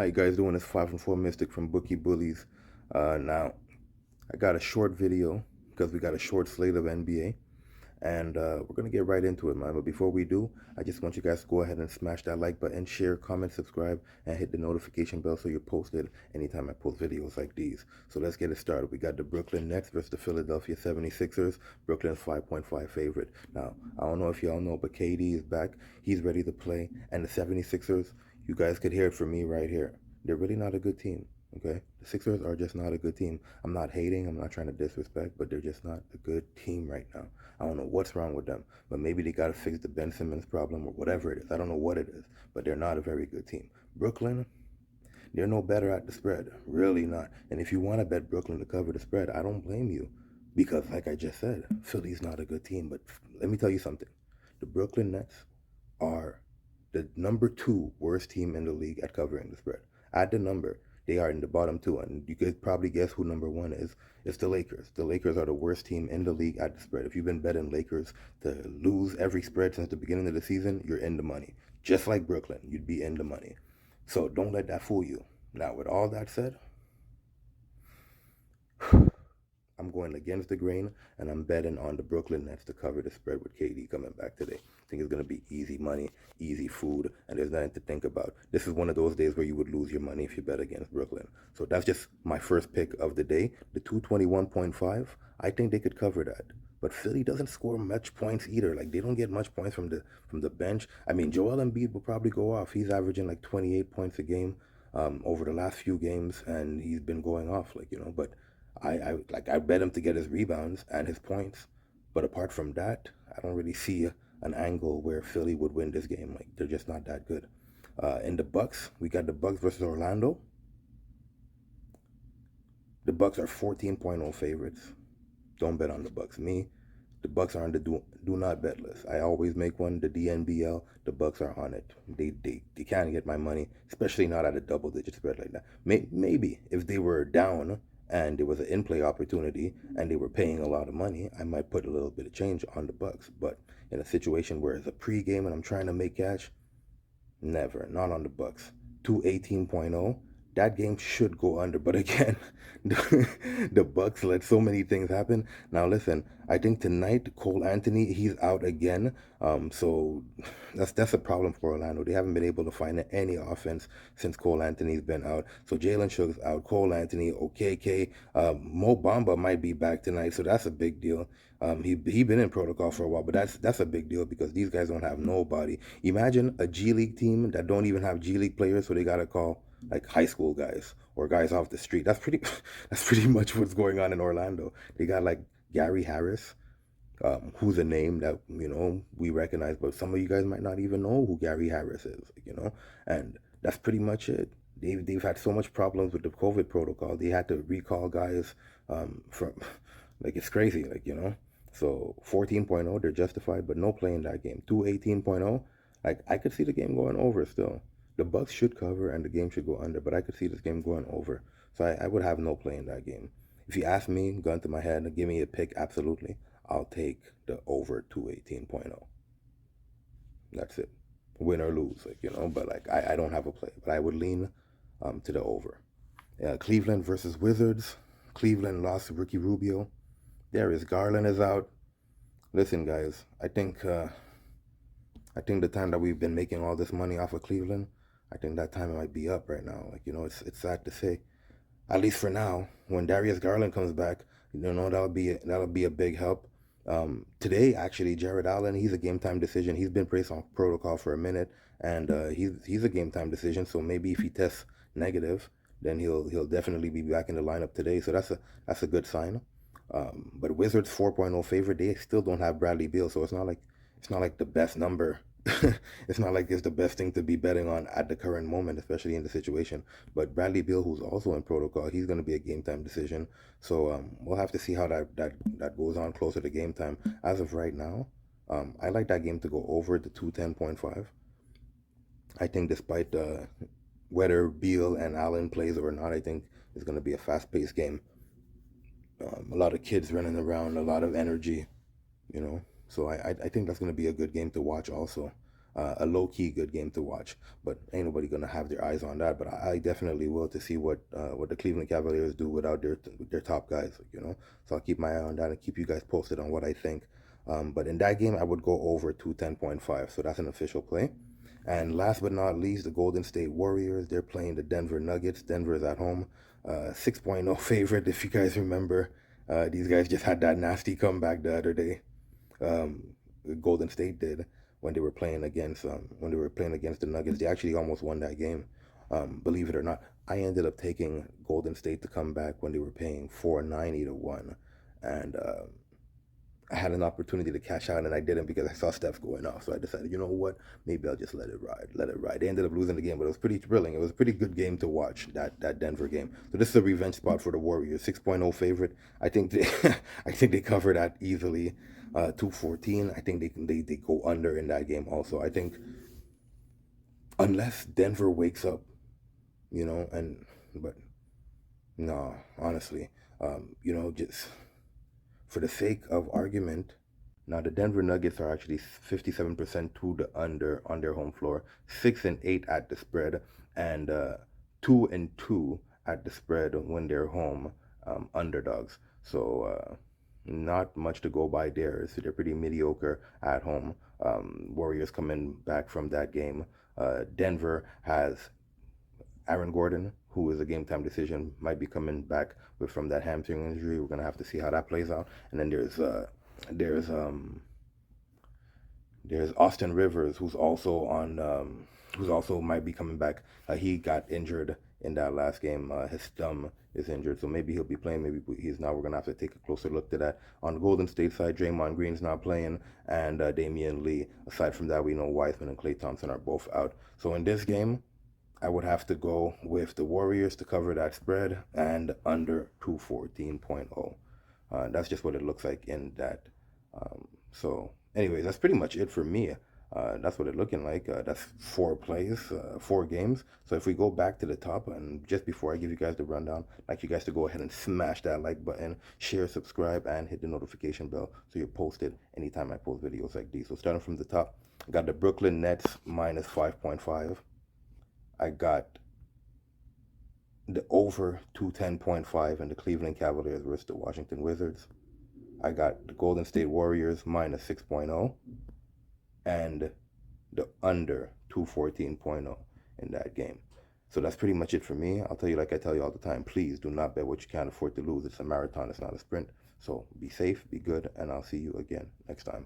How you guys doing? It's 5 and 4 Mystic from Bookie Bullies. Now, I got a short video because we got a short slate of NBA, and we're going to get right into it, man. But before we do, I just want you guys to go ahead and smash that like button, share, comment, subscribe, and hit the notification bell so you're posted anytime I post videos like these. So let's get it started. We got the Brooklyn Nets versus the Philadelphia 76ers. Brooklyn's 5.5 favorite. Now, I don't know if y'all know, but KD is back. He's ready to play. And the 76ers, you guys could hear it from me right here. They're really not a good team. Okay, the Sixers are just not a good team. I'm not hating, I'm not trying to disrespect, but they're just not a good team right now. I don't know what's wrong with them, but maybe they got to fix the Ben Simmons problem or whatever it is. I don't know what it is, but they're not a very good team. Brooklyn, they're no better at the spread, really not. And if you want to bet Brooklyn to cover the spread, I don't blame you, because like I just said, Philly's not a good team. But let me tell you something: the Brooklyn Nets are the number two worst team in the league at covering the spread. Add the number. They are in the bottom two, and you could probably guess who number one is. It's the Lakers. The Lakers are the worst team in the league at the spread. If you've been betting Lakers to lose every spread since the beginning of the season, you're in the money. Just like Brooklyn, you'd be in the money. So don't let that fool you. Now, with all that said, I'm going against the grain, and I'm betting on the Brooklyn Nets to cover the spread with KD coming back today. I think it's going to be easy money, easy food, and there's nothing to think about. This is one of those days where you would lose your money if you bet against Brooklyn. So that's just my first pick of the day. The 221.5, I think they could cover that. But Philly doesn't score much points either. Like, they don't get much points from the bench. I mean, Joel Embiid will probably go off. He's averaging like 28 points a game over the last few games, and he's been going off, but I bet him to get his rebounds and his points, but apart from that, I don't really see an angle where Philly would win this game. Like, they're just not that good. In the Bucks, we got the Bucks versus Orlando. The Bucks are 14.0 favorites. Don't bet on the Bucks. The Bucks are on the do not bet list. I always make one. The DNBL, the Bucks are on it. They can't get my money, especially not at a double digit spread like that. Maybe if they were down and there was an in-play opportunity and they were paying a lot of money, I might put a little bit of change on the Bucks. But in a situation where it's a pregame and I'm trying to make cash, never, not on the Bucks. 218.0. That game should go under, but again, the Bucks let so many things happen. Now listen, I think tonight Cole Anthony, he's out again. So that's a problem for Orlando. They haven't been able to find any offense since Cole Anthony's been out. So Jalen Suggs out, Cole Anthony, OKK, Mo Bamba might be back tonight, so that's a big deal. He been in protocol for a while, but that's a big deal because these guys don't have nobody. Imagine a G League team that don't even have G League players, so they gotta call like high school guys or guys off the street. That's pretty that's pretty much what's going on in Orlando. They got like Gary Harris, who's a name that we recognize, but some of you guys might not even know who Gary Harris is, and that's pretty much it. They've had so much problems with the COVID protocol. They had to recall guys from like it's crazy, So 14.0, they're justified, but no play in that game. 218.0, like I could see the game going over still. The Bucks should cover and the game should go under, but I could see this game going over. So I would have no play in that game. If you ask me, gun to my head, give me a pick, absolutely. I'll take the over 218.0. That's it. Win or lose, but like I don't have a play, but I would lean to the over. Cleveland versus Wizards. Cleveland lost to Ricky Rubio. Darius Garland is out. Listen, guys, I think the time that we've been making all this money off of Cleveland, I think that time might be up right now. It's sad to say. At least for now, when Darius Garland comes back, that'll be a big help. Today, actually, Jared Allen, he's a game time decision. He's been placed on protocol for a minute, and he's a game time decision. So maybe if he tests negative, then he'll definitely be back in the lineup today. So that's a good sign. But Wizards 4.0 favorite, they still don't have Bradley Beal, so it's not like the best number. It's not like it's the best thing to be betting on at the current moment, especially in the situation. But Bradley Beal, who's also in protocol, he's going to be a game time decision. So we'll have to see how that goes on closer to game time. As of right now, I like that game to go over the 210.5. I think despite whether Beal and Allen plays or not, I think it's going to be a fast-paced game. A lot of kids running around, a lot of energy, So I think that's going to be a good game to watch also. a low-key good game to watch. But ain't nobody gonna have their eyes on that. But I definitely will to see what the Cleveland Cavaliers do without their top guys. So I'll keep my eye on that and keep you guys posted on what I think. But in that game, I would go over to 10.5. So that's an official play. And last but not least, the Golden State Warriors. They're playing the Denver Nuggets. Denver is at home. 6.0 favorite, if you guys remember. These guys just had that nasty comeback the other day. Golden State did when they were playing against the Nuggets. They actually almost won that game. Believe it or not, I ended up taking Golden State to come back when they were paying 490 to 1, and I had an opportunity to cash out and I didn't because I saw Steph going off. So I decided, you know what, maybe I'll just let it ride. They ended up losing the game, but it was pretty thrilling. It was a pretty good game to watch, that Denver game. So this is a revenge spot for the Warriors. 6.0 favorite. I think they I think they cover that easily. 214. I think they go under in that game also. I think unless Denver wakes up, but no, honestly, just for the sake of argument, now the Denver Nuggets are actually 57% to the under on their home floor, 6-8 at the spread, and 2-2 at the spread when they're home underdogs. So not much to go by there. So they're pretty mediocre at home. Warriors coming back from that game. Denver has Aaron Gordon, who is a game time decision, might be coming back from that hamstring injury. We're gonna have to see how that plays out. And then there's Austin Rivers, who's also might be coming back. He got injured in that last game. His thumb is injured, so maybe he'll be playing. Maybe he's not. We're gonna have to take a closer look to that. On the Golden State side, Draymond Green's not playing, and Damian Lee. Aside from that, we know Wiseman and Klay Thompson are both out. So in this game, I would have to go with the Warriors to cover that spread and under 214.0. That's just what it looks like in that. So, anyways, that's pretty much it for me. That's what it's looking like. That's 4 plays, 4 games. So if we go back to the top, and just before I give you guys the rundown, I'd like you guys to go ahead and smash that like button, share, subscribe, and hit the notification bell so you're posted anytime I post videos like these. So starting from the top, I got the Brooklyn Nets minus 5.5. I got the over 210.5 and the Cleveland Cavaliers versus the Washington Wizards. I got the Golden State Warriors minus 6.0 and the under 214.0 in that game. So that's pretty much it for me. I'll tell you, like I tell you all the time, please do not bet what you can't afford to lose. It's a marathon, it's not a sprint. So be safe, be good, and I'll see you again next time.